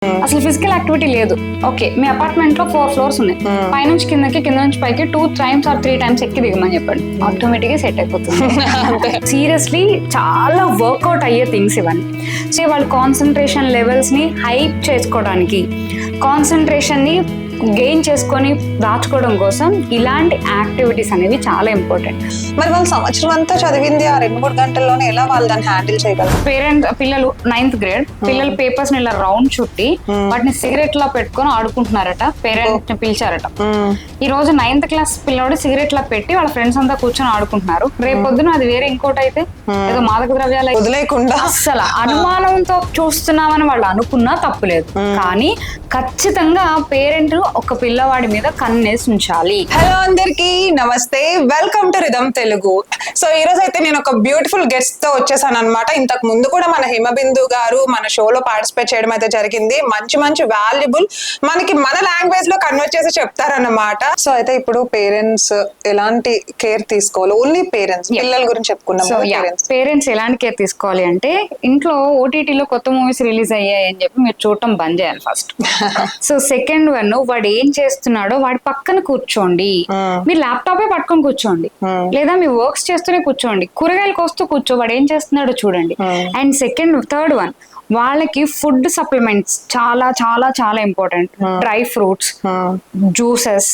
అసలు physical activity లేదు. Okay, మీ apartment లో 4 ఫ్లోర్స్ ఉన్నాయి, పైనుంచి కిందకి, కింద నుంచి పైకి 2 times or 3 times ఎక్కి దిగమని చెప్పండి, ఆటోమేటిక్ గా సెట్ అయిపోతుంది. సీరియస్లీ చాలా వర్కౌట్ అయ్యే థింగ్స్ ఇవన్నీ. సో వాళ్ళ కాన్సన్ట్రేషన్ లెవెల్స్ ని హైప్ చేసుకోవడానికి, కాన్సన్ట్రేషన్ ని గెయిన్ చేసుకొని దాచుకోవడం కోసం ఇలాంటి యాక్టివిటీస్ అనేవి చాలా ఇంపార్టెంట్. మరి వాళ్ళు సంవత్సరం అంతా చదివింది ఆ 2-3 గంటల్లోనే ఎలా వాళ్ళు దాన్ని హ్యాండిల్ చేయగలరు? పిల్లలు 9th grade పిల్లలు పేపర్స్ ని ఇలా రౌండ్ చుట్టి వాటిని సిగరెట్ లా పెట్టుకొని ఆడుకుంటున్నారట. పేరెంట్స్ ని పిలిచారట. ఈ రోజు 9th class పిల్లడు సిగరెట్ లా పెట్టి వాళ్ళ ఫ్రెండ్స్ అంతా కూర్చొని ఆడుకుంటున్నారు. రేపొద్దున అది వేరే ఇంకోటి అయితే ఏదో మాదక ద్రవ్యాలు వదిలేకుండా అసలు అనుమానంతో చూస్తున్నామని వాళ్ళు అనుకున్నా తప్పులేదు. కానీ ఖచ్చితంగా పేరెంట్ ఒక పిల్లవాడి మీద కన్నేసి ఉంచాలి. హలో అందరికి నమస్తే, welcome to rhythm Telugu. So ఈ రోజు అయితే నేను ఒక బ్యూటిఫుల్ గెస్ట్ తో వచ్చేసాను అనమాట. ఇంతకు ముందు కూడా మన హిమబిందు గారు మన షోలో పార్టిసిపేట్ చేయడం అయితే జరిగింది. మంచి మంచి వాల్యుబుల్ మనకి మన లాంగ్వేజ్ లో కన్వర్ట్ చేసి చెప్తారన్నమాట. సో అయితే ఇప్పుడు పేరెంట్స్ ఎలాంటి కేర్ తీసుకోవాలి, ఓన్లీ పేరెంట్స్ పిల్లల గురించి చెప్పుకున్నాం. పేరెంట్స్ ఎలాంటి కేర్ తీసుకోవాలి అంటే, ఇంట్లో ఓటీటీలో కొత్త మూవీస్ రిలీజ్ అయ్యాయి అని చెప్పి మీరు చూడటం బంద్ చేయాలి ఫస్ట్. సో సెకండ్ వన్, వాడు ఏం చేస్తున్నాడో వాడి పక్కన కూర్చోండి. మీరు ల్యాప్టాపే పట్టుకొని కూర్చోండి, లేదా మీ వర్క్స్ చేస్తూనే కూర్చోండి. కూరగాయలు కోస్తూ కూర్చో, వాడు ఏం చేస్తున్నాడో చూడండి. అండ్ థర్డ్ వన్, వాళ్ళకి ఫుడ్ సప్లిమెంట్స్ చాలా చాలా చాలా important. Dry fruits, juices,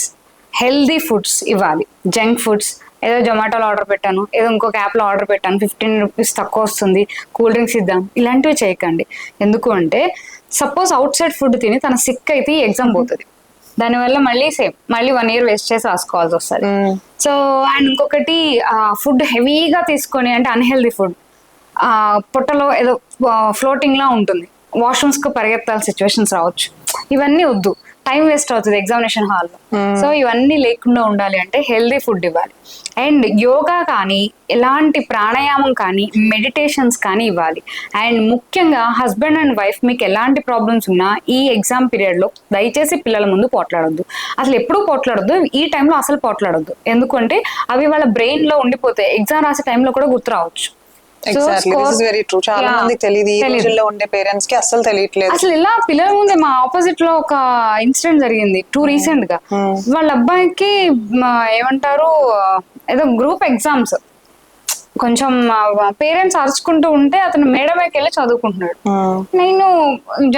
healthy foods ఇవ్వాలి. జంక్ ఫుడ్స్ ఏదో జొమాటోలో ఆర్డర్ పెట్టాను, ఏదో ఇంకొక యాప్లో ఆర్డర్ పెట్టాను, 15 rupees తక్కువ వస్తుంది, కూల్ డ్రింక్స్ ఇద్దాం, ఇలాంటివి చేయకండి. ఎందుకు అంటే సపోజ్ అవుట్ సైడ్ ఫుడ్ తిని తన సిక్ అయితే ఎగ్జామ్ పోతుంది. దానివల్ల మళ్ళీ 1 year వేస్ట్ చేసి రాసుకోవాల్సి వస్తుంది. సో అండ్ ఇంకొకటి, ఫుడ్ హెవీగా తీసుకొని, అంటే అన్హెల్దీ ఫుడ్ పొట్టలో ఏదో ఫ్లోటింగ్ లా ఉంటుంది, వాష్రూమ్స్ కు పరిగెత్తాల్సిన సిచ్యువేషన్స్ రావచ్చు. ఇవన్నీ వద్దు, టైం వేస్ట్ అవుతుంది ఎగ్జామినేషన్ హాల్లో. సో ఇవన్నీ లేకుండా ఉండాలి అంటే హెల్దీ ఫుడ్ ఇవ్వాలి. అండ్ యోగా కానీ, ఎలాంటి ప్రాణాయామం కానీ, మెడిటేషన్స్ కానీ ఇవ్వాలి. అండ్ ముఖ్యంగా హస్బెండ్ అండ్ వైఫ్ మీకు ఎలాంటి ప్రాబ్లమ్స్ ఉన్నా ఈ ఎగ్జామ్ పీరియడ్ లో దయచేసి పిల్లల ముందు పోట్లాడొద్దు. అసలు ఎప్పుడూ పోట్లాడొద్దు, ఈ టైంలో అసలు పోట్లాడొద్దు. ఎందుకంటే అవి వాళ్ళ బ్రెయిన్ లో ఉండిపోతాయి, ఎగ్జామ్ రాసే టైంలో కూడా గుర్తు రావచ్చు. చాలా మందికి తెలియదు, ఈ రోజుల్లో ఉండే పేరెంట్స్ కి అసలు తెలియట్లేదు. అసలు ఇలా పిల్లల ముందే మా ఆపోజిట్ లో ఒక ఇన్సిడెంట్ జరిగింది రీసెంట్ గా. వాళ్ళ అబ్బాయికి ఏమంటారు, ఏదో గ్రూప్ ఎగ్జామ్స్, కొంచెం పేరెంట్స్ అరుచుకుంటూ ఉంటే అతను మేడ పైకి వెళ్ళి చదువుకుంటున్నాడు. నేను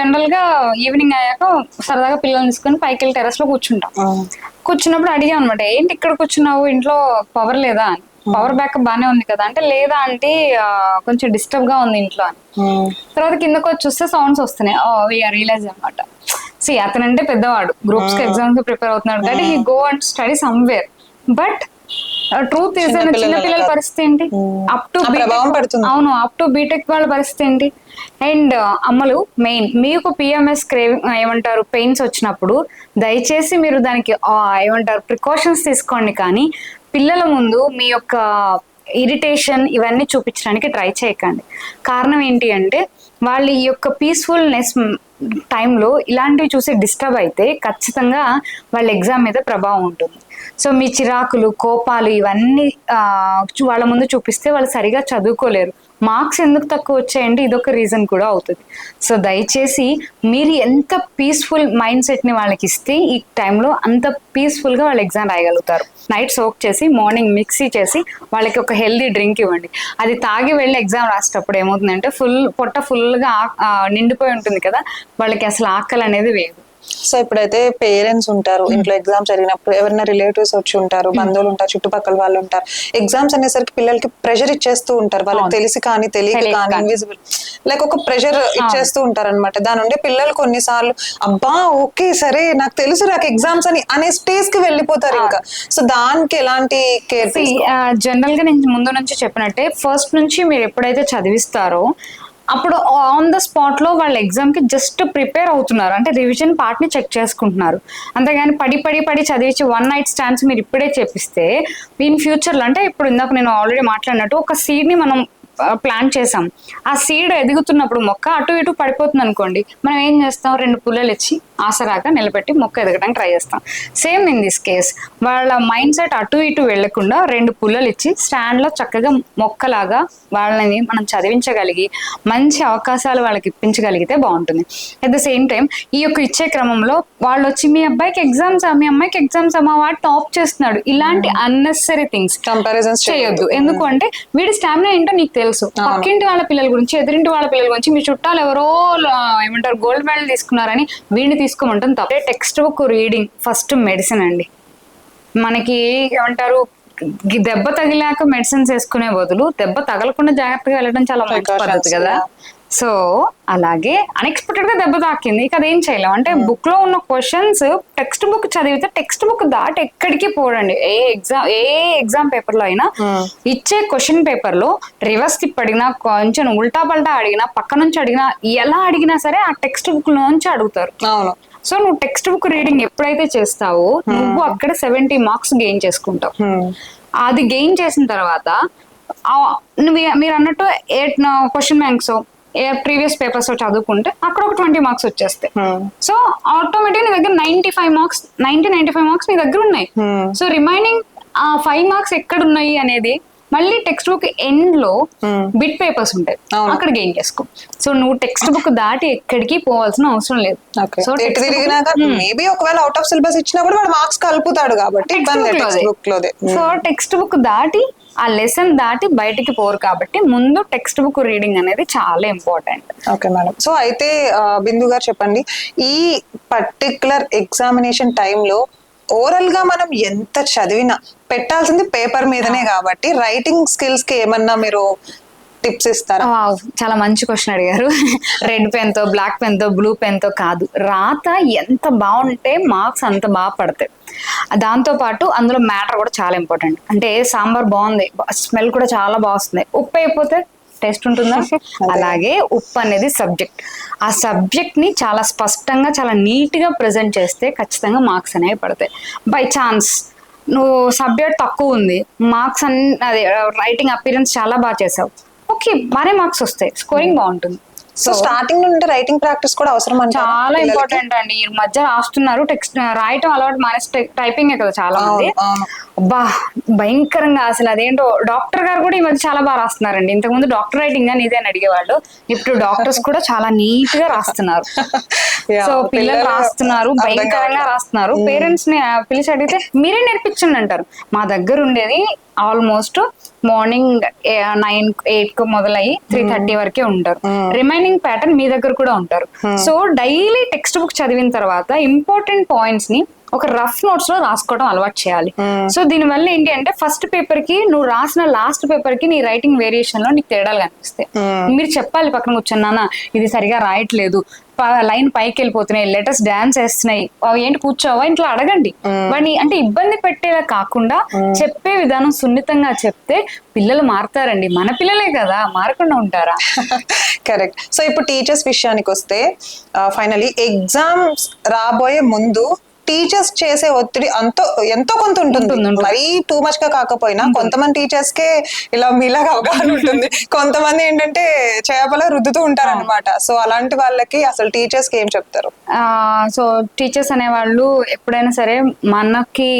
జనరల్ గా ఈవినింగ్ అయ్యాక సరదాగా పిల్లల్ని తీసుకుని పైకి వెళ్ళి టెర్రస్ లో కూర్చుంటాం. కూర్చున్నప్పుడు అడిగా అనమాట, ఏంటి ఇక్కడ కూర్చున్నావు, ఇంట్లో పవర్ లేదా అని. పవర్ బ్యాకప్ బానే ఉంది కదా అంటే, లేదా అంటే కొంచెం డిస్టర్బ్ గా ఉంది ఇంట్లో అని. తర్వాత కిందకి వచ్చి చూస్తే సౌండ్స్ వస్తున్నాయి. రియలైజ్ అనమాట, అతనంటే పెద్దవాడు, గ్రూప్స్ కి ఎగ్జామ్స్ ప్రిపేర్ అవుతున్నాడు కాబట్టి he go and study somewhere. But truth is చిన్నపిల్లల పరిస్థితి ఏంటి, అప్ టు బీటెక్ వాళ్ళ పరిస్థితి ఏంటి. అండ్ అమ్మలు మెయిన్, మీకు పిఎంఎస్ ఏమంటారు పెయిన్స్ వచ్చినప్పుడు దయచేసి మీరు దానికి ఏమంటారు ప్రికాషన్స్ తీసుకోండి. కానీ పిల్లల ముందు మీ యొక్క ఇరిటేషన్ ఇవన్నీ చూపించడానికి ట్రై చేయకండి. కారణం ఏంటి అంటే, వాళ్ళ ఈ యొక్క పీస్ఫుల్నెస్ టైంలో ఇలాంటివి చూసి డిస్టర్బ్ అయితే ఖచ్చితంగా వాళ్ళ ఎగ్జామ్ మీద ప్రభావం ఉంటుంది. సో మీ చిరాకులు, కోపాలు ఇవన్నీ వాళ్ళ ముందు చూపిస్తే వాళ్ళు సరిగా చదువుకోలేరు. మార్క్స్ ఎందుకు తక్కువ వచ్చాయంటే ఇదొక రీజన్ కూడా అవుతుంది. సో దయచేసి మీరు ఎంత పీస్ఫుల్ మైండ్ సెట్ ని వాళ్ళకి ఇస్తే ఈ టైంలో అంత పీస్ఫుల్ గా వాళ్ళు ఎగ్జామ్ రాయగలుగుతారు. నైట్ సోక్ చేసి మార్నింగ్ మిక్సీ చేసి వాళ్ళకి ఒక హెల్దీ డ్రింక్ ఇవ్వండి. అది తాగి వెళ్ళి ఎగ్జామ్ రాసేటప్పుడు ఏమవుతుందంటే పొట్ట ఫుల్ గా నిండిపోయి ఉంటుంది కదా, వాళ్ళకి అసలు ఆకలి అనేది వేయదు. సో ఇప్పుడైతే పేరెంట్స్ ఉంటారు, ఇంట్లో ఎగ్జామ్స్ జరిగినప్పుడు ఎవరైనా రిలేటివ్స్ వచ్చి ఉంటారు, బంధువులు ఉంటారు, చుట్టుపక్కల వాళ్ళు ఉంటారు. ఎగ్జామ్స్ అనేసరికి పిల్లలకి ప్రెషర్ ఇచ్చేస్తూ ఉంటారు, వాళ్ళకి తెలిసి కానీ తెలియక కానీ ఇన్విజిబుల్ లైక్ ఒక ప్రెషర్ ఇచ్చేస్తూ ఉంటారు అనమాట. దాని నుండి పిల్లలు కొన్నిసార్లు అబ్బా ఓకే సరే నాకు తెలుసు నాకు ఎగ్జామ్స్ అని అనే స్టేజ్ కి వెళ్ళిపోతారు ఇంకా. సో దానికి ఎలాంటి కేర్? జనరల్ గా నేను ముందు నుంచి చెప్పినట్టే, ఫస్ట్ నుంచి మీరు ఎప్పుడైతే చదివిస్తారో అప్పుడు ఆన్ ద స్పాట్ లో వాళ్ళ ఎగ్జామ్ కి జస్ట్ ప్రిపేర్ అవుతున్నారు, అంటే రివిజన్ పార్ట్ ని చెక్ చేసుకుంటున్నారు. అంతేగాని పడి చదివించి 1 night stands మీరు ఇప్పుడే చేపిస్తే ఇన్ ఫ్యూచర్ లో, అంటే ఇప్పుడు ఇందాక నేను ఆల్రెడీ మాట్లాడినట్టు ఒక సీడ్ ని మనం ప్లాంట్ చేసాం, ఆ సీడ్ ఎదుగుతున్నప్పుడు మొక్క అటు ఇటు పడిపోతుంది అనుకోండి, మనం ఏం చేస్తాం, 2 పుల్లలు ఇచ్చి ఆసరాగా నిలబెట్టి మొక్క ఎదగడానికి ట్రై చేస్తాం. సేమ్ ఇన్ దిస్ కేస్ వాళ్ళ మైండ్ సెట్ అటు ఇటు వెళ్లకుండా 2 పుల్లలు ఇచ్చి స్టాండ్ లో చక్కగా మొక్కలాగా వాళ్ళని మనం చదివించగలిగి మంచి అవకాశాలు వాళ్ళకి ఇప్పించగలిగితే బాగుంటుంది. అట్ ద సేమ్ టైం ఈ యొక్క ఇచ్చే క్రమంలో వాళ్ళు వచ్చి మీ అబ్బాయికి ఎగ్జామ్స్ మీ అమ్మాయికి ఎగ్జామ్స్ మా వాడు టాప్ చేస్తున్నాడు ఇలాంటి అన్నెసరీ థింగ్స్ కంపారిజన్స్ చేయొద్దు. ఎందుకు అంటే వీడి స్టామినా ఏంటో నీకు తెలుసు. పక్కింటి వాళ్ళ పిల్లల గురించి ఎదురింటి వాళ్ళ పిల్లల గురించి మీ చుట్టాలు ఎవరో ఏమంటారు గోల్డ్ మెడల్ తీసుకున్నారని వీడిని తీసుకోమంటాం తప్ప. Text book reading first medicine అండి. మనకి ఏమంటారు దెబ్బ తగిలాక మెడిసిన్స్ వేసుకునే బదులు దెబ్బ తగలకుండా జాగ్రత్తగా వెళ్ళడం చాలా మంచి పద్ధతి కదా. సో అలాగే అన్ఎక్స్పెక్టెడ్ గా దెబ్బ తాకింది, ఇక అదేం చేయలేం. అంటే బుక్ లో ఉన్న క్వశ్చన్స్ టెక్స్ట్ బుక్ చదివితే టెక్స్ట్ బుక్ దాటి ఎక్కడికి పోడండి. ఏ ఎగ్జామ్ పేపర్ లో అయినా ఇచ్చే క్వశ్చన్ పేపర్ లో రివర్స్ తిప్పి అడిగినా, కొంచెం ఉల్టా పల్టా అడిగినా, పక్క నుంచి అడిగినా, ఎలా అడిగినా సరే ఆ టెక్స్ట్ బుక్ నుంచి అడుగుతారు. సో నువ్వు టెక్స్ట్ బుక్ రీడింగ్ ఎప్పుడైతే చేస్తావో నువ్వు అక్కడ 70 మార్క్స్ గెయిన్ చేసుకుంటావు. అది గెయిన్ చేసిన తర్వాత మీరు అన్నట్టు 8 క్వశ్చన్ బ్యాంక్స్ ప్రీవియస్ పేపర్స్ చదువుకుంటే అక్కడ ఒక 20 మార్క్స్ వచ్చేస్తాయి. సో ఆటోమేటిక్ నీ దగ్గర 95 మార్క్స్ నీ దగ్గర ఉన్నాయి. సో రిమైనింగ్ 5 మార్క్స్ ఎక్కడ ఉన్నాయి అనేది మళ్ళీ టెక్స్ట్ బుక్ ఎండ్ లో బిట్ పేపర్స్ ఉంటాయి, అక్కడ గెయిన్ చేసుకో. సో నువ్వు టెక్స్ట్ బుక్ దాటి ఎక్కడికి పోవాల్సిన అవసరం లేదు. సో మేబీ ఒకవేళ అవుట్ ఆఫ్ సిలబస్ ఇచ్చినా కూడా వాడు మార్క్స్ కలుపుతాడు కాబట్టి సో టెక్స్ట్ బుక్ దాటి ఆ లెసన్ దాటి బయటికి పోరు కాబట్టి ముందు టెక్స్ట్ బుక్ రీడింగ్ అనేది చాలా ఇంపార్టెంట్. Okay madam. సో అయితే బిందు గారు చెప్పండి, ఈ పర్టికులర్ ఎగ్జామినేషన్ టైంలో ఓవరాల్ గా మనం ఎంత చదివినా పెట్టాల్సింది పేపర్ మీదనే కాబట్టి రైటింగ్ స్కిల్స్ కి ఏమన్నా మీరు టిప్స్ ఇస్తారా? చాలా మంచి క్వశ్చన్ అడిగారు. రెడ్ పెన్ తో, బ్లాక్ పెన్ తో, బ్లూ పెన్ తో కాదు, రాత ఎంత బాగుంటే మార్క్స్ అంత బాగా పడతాయి. దాంతో పాటు అందులో మ్యాటర్ కూడా చాలా ఇంపార్టెంట్. అంటే సాంబార్ బాగుంది, స్మెల్ కూడా చాలా బాగుంది, ఉప్పు అయిపోతే టేస్ట్ ఉంటుందా? అలాగే ఉప్పు అనేది సబ్జెక్ట్. ఆ సబ్జెక్ట్ ని చాలా స్పష్టంగా చాలా నీట్ గా ప్రెజెంట్ చేస్తే ఖచ్చితంగా మార్క్స్ అనేవి పడతాయి. బై ఛాన్స్ నువ్వు సబ్జెక్ట్ తక్కువ ఉంది, మార్క్స్ అదే రైటింగ్ అపీరెన్స్ చాలా బాగా చేసావు, ఓకే బానే మార్క్స్ వస్తాయి, స్కోరింగ్ బాగుంటుంది. సో స్టార్టింగ్ నుండి రైటింగ్ ప్రాక్టీస్ కూడా అవసరం అంటే చాలా ఇంపార్టెంట్ అండి. ఈ మధ్య రాస్తున్నారు, టెక్స్ట్ రాయటం అలవాటు మానేసి టైపింగ్ కదా చాలా మంది. అబ్బా భయంకరంగా అసలు అదేంటో. డాక్టర్ గారు కూడా ఈ మధ్య చాలా బాగా రాస్తున్నారండి. ఇంతకుముందు డాక్టర్ రైటింగ్ అని ఇదే అని అడిగేవాళ్ళు, ఇప్పుడు డాక్టర్స్ కూడా చాలా నీట్ గా రాస్తున్నారు. సో పిల్లలు రాస్తున్నారు, భయంకరంగా రాస్తున్నారు. పేరెంట్స్ ని పిలిచి అడిగితే మీరే నేర్పించండి అంటారు. మా దగ్గర ఉండేది ఆల్మోస్ట్ మార్నింగ్ 9-8 మొదలయ్యి 3:30 వరకే ఉంటారు. రిమైనింగ్ ప్యాటర్న్ మీ దగ్గర కూడా ఉంటారు. సో డైలీ టెక్స్ట్ బుక్ చదివిన తర్వాత ఇంపార్టెంట్ పాయింట్స్ ని ఒక రఫ్ నోట్స్ లో రాసుకోవడం అలవాటు చేయాలి. సో దీని వల్ల ఏంటి అంటే ఫస్ట్ పేపర్ కి నువ్వు రాసిన లాస్ట్ పేపర్ కి నీ రైటింగ్ వేరియేషన్ లో నీకు తేడాలు కనిపిస్తాయి. మీరు చెప్పాలి పక్కన కూర్చున్నానా ఇది సరిగా రాయట్లేదు, లైన్ పైకి వెళ్ళిపోతున్నాయి, లెటర్స్ డాన్స్ వేస్తున్నాయి, ఏంటి కూర్చోవా, ఇంట్లో అడగండి. వాడిని అంటే ఇబ్బంది పెట్టేలా కాకుండా చెప్పే విధానం సున్నితంగా చెప్తే పిల్లలు మారుతారండి. మన పిల్లలే కదా, మారకుండా ఉంటారా? కరెక్ట్. సో ఇప్పుడు టీచర్స్ విషయానికి వస్తే ఫైనలీ ఎగ్జామ్స్ రాబోయే ముందు టీచర్స్ చేసే ఒత్తిడి ఎంతో కొంత ఉంటుంది. మరీ టూ మచ్ గా కాకపోయినా కొంతమంది టీచర్స్ కే ఇలా మీలాగా అవగాహన ఉంటుంది, కొంతమంది ఏంటంటే చేపల రుద్దుతూ ఉంటారు అనమాట. సో అలాంటి వాళ్ళకి అసలు టీచర్స్ కి ఏం చెప్తారు? సో టీచర్స్ అనేవాళ్ళు ఎప్పుడైనా సరే మనకి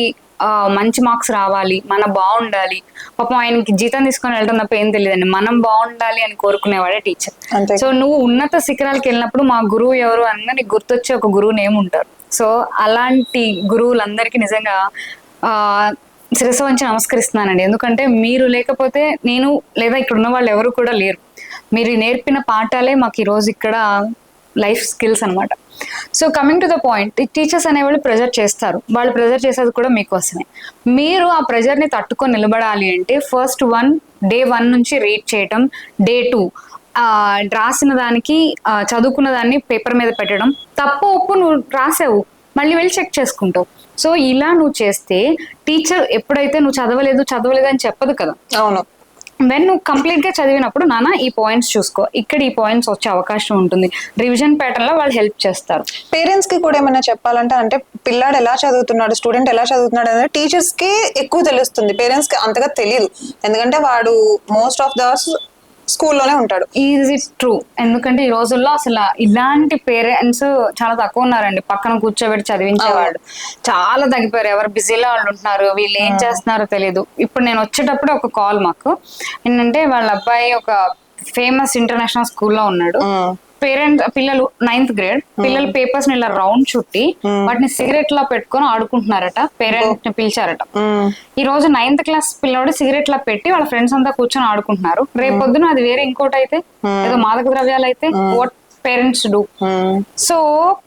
మంచి మార్క్స్ రావాలి, మన బాగుండాలి. పాపం ఆయనకి జీతం తీసుకొని వెళ్ళడం తప్ప ఏం తెలియదండి, మనం బాగుండాలి అని కోరుకునేవాడే టీచర్. సో నువ్వు ఉన్నత శిఖరాలకు వెళ్ళినప్పుడు మా గురువు ఎవరు అన్న నీకు గుర్తొచ్చే ఒక గురువు నేమ్ ఉంటారు. సో అలాంటి గురువులందరికీ నిజంగా శిరస్సు వంచి నమస్కరిస్తున్నానండి. ఎందుకంటే మీరు లేకపోతే నేను లేదా ఇక్కడ ఉన్న వాళ్ళు ఎవరు కూడా లేరు. మీరు నేర్పిన పాఠాలే మాకు ఈరోజు ఇక్కడ లైఫ్ స్కిల్స్ అనమాట. So coming to the point, teachers అనేవాళ్ళు ప్రెజర్ చేస్తారు, వాళ్ళు ప్రెజర్ చేసేది కూడా మీకోసమే. మీరు ఆ ప్రెజర్ని తట్టుకొని నిలబడాలి అంటే ఫస్ట్ డే 1 నుంచి రీడ్ చేయటం, డే 2 రాసిన దానికి చదువుకున్న దాన్ని పేపర్ మీద పెట్టడం, తప్పు ఒప్పు నువ్వు రాసావు మళ్ళీ వెళ్ళి చెక్ చేసుకుంటావు. సో ఇలా నువ్వు చేస్తే టీచర్ ఎప్పుడైతే నువ్వు చదవలేదు అని చెప్పదు కదా. అవును. వెన్ నువ్వు కంప్లీట్ గా చదివినప్పుడు నాన్న ఈ పాయింట్స్ చూసుకో, ఇక్కడ ఈ పాయింట్స్ వచ్చే అవకాశం ఉంటుంది, రివిజన్ ప్యాటర్న్ లో వాళ్ళు హెల్ప్ చేస్తారు. పేరెంట్స్ కి కూడా ఏమైనా చెప్పాలంటే, అంటే పిల్లాడు ఎలా చదువుతున్నాడు, స్టూడెంట్ ఎలా చదువుతున్నాడు అనేది టీచర్స్ కి ఎక్కువ తెలుస్తుంది, పేరెంట్స్ కి అంతగా తెలియదు. ఎందుకంటే వాడు మోస్ట్ ఆఫ్ ద స్కూల్లోనే ఉంటాడు. Is it true? ఎందుకంటే ఈ రోజుల్లో అసలు ఇలాంటి పేరెంట్స్ చాలా తక్కువ ఉన్నారండి. పక్కన కూర్చోబెట్టి చదివించేవాళ్ళు చాలా తగ్గిపోయారు. ఎవరు బిజీలో వాళ్ళు ఉంటున్నారు, వీళ్ళు ఏం చేస్తున్నారో తెలియదు. ఇప్పుడు నేను వచ్చేటప్పుడు ఒక కాల్ మాకు ఏంటంటే, వాళ్ళ అబ్బాయి ఒక ఫేమస్ ఇంటర్నేషనల్ స్కూల్లో ఉన్నాడు. పిల్లలు 9th grade పిల్లలు పేపర్స్ ని ఇలా రౌండ్ చుట్టి వాటిని సిగరెట్ లా పెట్టుకొని ఆడుకుంటున్నారట. పేరెంట్ ని పిలిచారట. ఈ రోజు 9th class పిల్లడు సిగరెట్ లా పెట్టి వాళ్ళ ఫ్రెండ్స్ అంతా కూర్చొని ఆడుకుంటున్నారు. రేపొద్దున అది వేరే ఇంకోటి అయితే, ఏదో మాదక ద్రవ్యాలు అయితే, వాట్ పేరెంట్స్ డూ? సో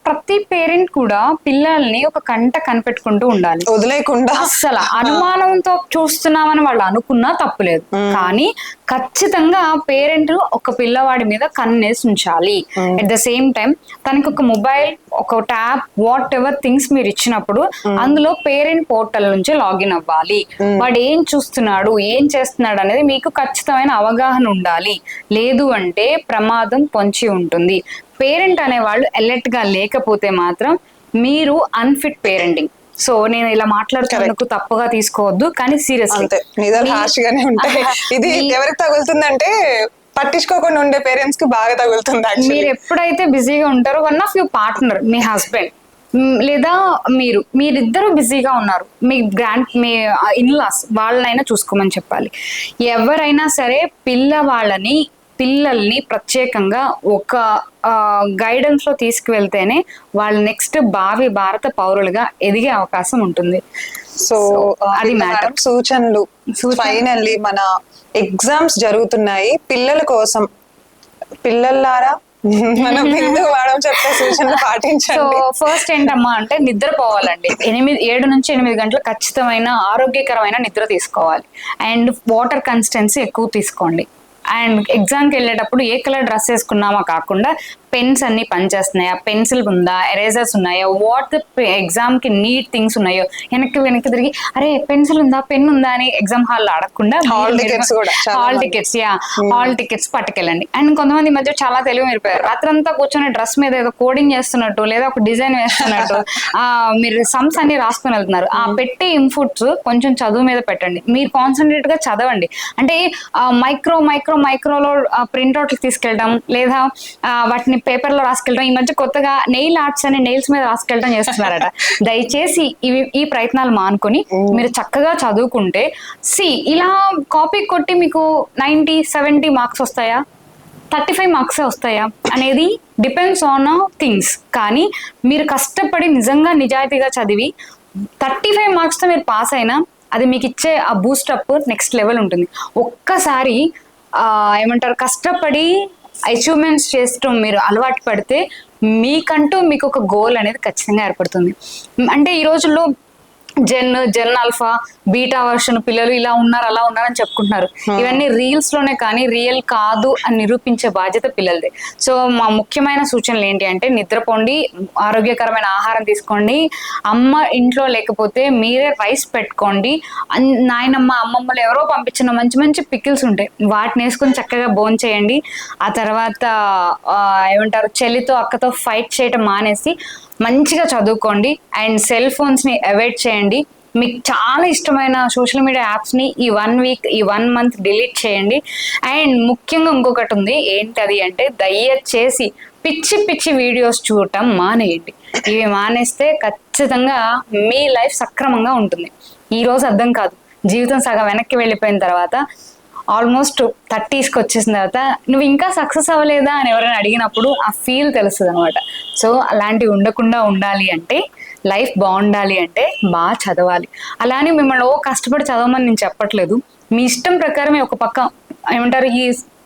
ప్రతి పేరెంట్ కూడా పిల్లల్ని ఒక కంట కనిపెట్టుకుంటూ ఉండాలి, వదిలేకుండా. అసలు అనుమానంతో చూస్తున్నామని వాళ్ళు అనుకున్నా తప్పులేదు, కానీ ఖచ్చితంగా పేరెంట్ ఒక పిల్లవాడి మీద కన్నేసి ఉంచాలి. అట్ ద సేమ్ టైం తనకి ఒక మొబైల్, ఒక ట్యాబ్, వాట్ ఎవర్ థింగ్స్ మీరు ఇచ్చినప్పుడు అందులో పేరెంట్ పోర్టల్ నుంచి లాగిన్ అవ్వాలి. వాడు ఏం చూస్తున్నాడు, ఏం చేస్తున్నాడు అనేది మీకు ఖచ్చితమైన అవగాహన ఉండాలి. లేదు అంటే ప్రమాదం పొంచి ఉంటుంది. పేరెంట్ అనేవాళ్ళు అలర్ట్ గా లేకపోతే మాత్రం మీరు అన్ఫిట్ పేరెంటింగ్. సో నేను ఇలా మాట్లాడుతున్నందుకు తప్పుగా తీసుకోవద్దు, కానీ సీరియస్లీ నిజాలు హార్ష్ గానే ఉంటాయి. ఇది ఎవరికి తగులుతుందంటే పట్టించుకోకుండా ఉండే పేరెంట్స్ కి బాగా తగులుతుంది. మీరు ఎప్పుడైతే బిజీగా ఉంటారో, one of your partner, me husband లేదా మీరిద్దరూ బిజీగా ఉన్నారు, మీ ఇన్లాస్ వాళ్ళనైనా చూసుకోమని చెప్పాలి. ఎవరైనా సరే పిల్లల్ని ప్రత్యేకంగా ఒక గైడెన్స్ లో తీసుకువెళ్తేనే వాళ్ళు నెక్స్ట్ భావి భారత పౌరులుగా ఎదిగే అవకాశం ఉంటుంది. సో అది మ్యాటర్. సూచనలు ఫైనల్లీ మన ఎగ్జామ్స్ జరుగుతున్నాయి, పిల్లల కోసం పిల్లలారా మనం ఎందుకు వాడడం చెప్పే సూచనలు పాటించండి. సో ఫస్ట్ ఏంటమ్మా అంటే నిద్రపోవాలండి. 7 నుంచి 8 గంటలు ఖచ్చితమైన ఆరోగ్యకరమైన నిద్ర తీసుకోవాలి. అండ్ వాటర్ కన్సిస్టెన్సీ ఎక్కువ తీసుకోండి. అండ్ ఎగ్జామ్కి వెళ్ళేటప్పుడు ఏ కలర్ డ్రెస్ వేసుకున్నామా కాకుండా పెన్స్ అన్ని పనిచేస్తున్నాయా, పెన్సిల్ ఉందా, ఎరేజర్స్ ఉన్నాయా, వాట్ ఎగ్జామ్ కి నీడ్ థింగ్స్ ఉన్నాయో, వెనక్కి తిరిగి అరే పెన్సిల్ ఉందా, పెన్ ఉందా అని ఎగ్జామ్ హాల్లో అడగకుండా హాల్ టికెట్స్ పట్టుకెళ్ళండి. అండ్ కొంతమంది మధ్య చాలా తెలివి మీరిపోయారు. రాత్రంతా కూర్చొని డ్రెస్ మీద ఏదో కోడింగ్ చేస్తున్నట్టు లేదా ఒక డిజైన్ వేస్తున్నట్టు మీరు సమ్స్ అన్ని రాసుకుని వెళ్తున్నారు. ఆ పెట్టే ఇన్పుట్స్ కొంచెం చదువు మీద పెట్టండి. మీరు కాన్సన్ట్రేట్ గా చదవండి. అంటే మైక్రోలో ప్రింట్అవుట్లు తీసుకెళ్ళడం లేదా వాటిని పేపర్ లో రాసుకెళ్ళడం, ఈ మధ్య కొత్తగా నెయిల్ ఆర్ట్స్ అని నెయిల్స్ మీద రాసుకెళ్ళడం చేస్తున్నారట. దయచేసి ఈ ప్రయత్నాలు మానుకొని మీరు చక్కగా చదువుకుంటే, ఇలా కాపీ కొట్టి మీకు 90, 70 మార్క్స్ వస్తాయా, 35 మార్క్స్ వస్తాయా అనేది డిపెండ్స్ ఆన్ థింగ్స్. కానీ మీరు కష్టపడి నిజంగా నిజాయితీగా చదివి 35 మార్క్స్ తో మీరు పాస్ అయినా అది మీకు ఇచ్చే ఆ బూస్టప్ నెక్స్ట్ లెవెల్ ఉంటుంది. ఒక్కసారి ఏమంటారు, కష్టపడి అచీవ్మెంట్స్ చేస్తూ మీరు అలవాటు పడితే మీకు ఒక గోల్ అనేది ఖచ్చితంగా ఏర్పడుతుంది. అంటే ఈ రోజుల్లో జెన్ ఆల్ఫా, బీటా వర్షన్ పిల్లలు ఇలా ఉన్నారు అలా ఉన్నారని చెప్పుకుంటున్నారు. ఇవన్నీ రీల్స్ లోనే కానీ రియల్ కాదు అని నిరూపించే బాధ్యత పిల్లలదే. సో మా ముఖ్యమైన సూచనలు ఏంటి అంటే, నిద్రపోండి, ఆరోగ్యకరమైన ఆహారం తీసుకోండి, అమ్మ ఇంట్లో లేకపోతే మీరే రైస్ పెట్టుకోండి, నాయనమ్మ అమ్మమ్మలు ఎవరో పంపించిన మంచి మంచి పికిల్స్ ఉంటాయి, వాటిని వేసుకొని చక్కగా భోంచేయండి. ఆ తర్వాత ఏమంటారు, చెల్లితో అక్కతో ఫైట్ చేయటం మానేసి మంచిగా చదువుకోండి. అండ్ సెల్ ఫోన్స్ ని అవాయిడ్ చేయండి. మీకు చాలా ఇష్టమైన సోషల్ మీడియా యాప్స్ ని ఈ 1 వీక్, ఈ 1 మంత్ డిలీట్ చేయండి. అండ్ ముఖ్యంగా ఇంకొకటి ఉంది, ఏంటది అంటే, దయచేసి పిచ్చి వీడియోస్ చూడటం మానేయండి. ఇవి మానేస్తే ఖచ్చితంగా మీ లైఫ్ సక్రమంగా ఉంటుంది. ఈ రోజు అర్థం కాదు, జీవితం సగం వెనక్కి వెళ్ళిపోయిన తర్వాత ఆల్మోస్ట్ 30sకి వచ్చేసిన తర్వాత నువ్వు ఇంకా సక్సెస్ అవ్వలేదా అని ఎవరైనా అడిగినప్పుడు ఆ ఫీల్ తెలుస్తుంది అనమాట. సో అలాంటివి ఉండకుండా ఉండాలి అంటే, లైఫ్ బాగుండాలి అంటే బాగా చదవాలి. అలానే మిమ్మల్ని కష్టపడి చదవమని నేను చెప్పట్లేదు. మీ ఇష్టం ప్రకారం ఒక పక్క ఏమంటారు, ఈ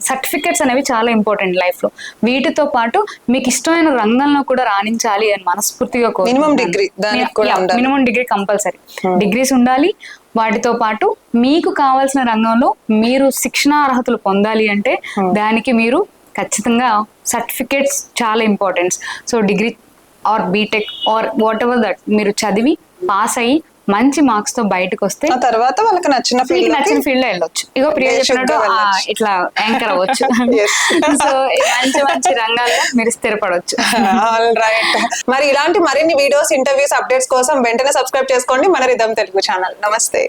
సర్టిఫికెట్స్ అనేవి చాలా ఇంపార్టెంట్ లైఫ్ లో. వీటితో పాటు మీకు ఇష్టమైన రంగంలో కూడా రాణించాలి అని మనస్ఫూర్తిగా మినిమం డిగ్రీ కంపల్సరీ. డిగ్రీస్ ఉండాలి. వాటితో పాటు మీకు కావాల్సిన రంగంలో మీరు శిక్షణా అర్హతలు పొందాలి అంటే దానికి మీరు ఖచ్చితంగా సర్టిఫికేట్స్ చాలా important. So degree or BTech or whatever that మీరు చదివి పాస్ అయ్యి మంచి మార్క్స్ తో బయటకు వస్తే ఆ తర్వాత వాళ్ళకి నచ్చిన ఫీల్డ్ లో వెళ్ళొచ్చు. ఇగో ప్రియ చెప్పినట్టు ఇట్లా యాంకర్ అవ్వచ్చు. సో మంచి రంగాల్లో మీరు స్థిరపడవచ్చు. మరి ఇలాంటి మరిన్ని వీడియోస్, ఇంటర్వ్యూస్, అప్డేట్స్ కోసం వెంటనే సబ్స్క్రైబ్ చేసుకోండి మన రిథమ్ తెలుగు ఛానల్. నమస్తే.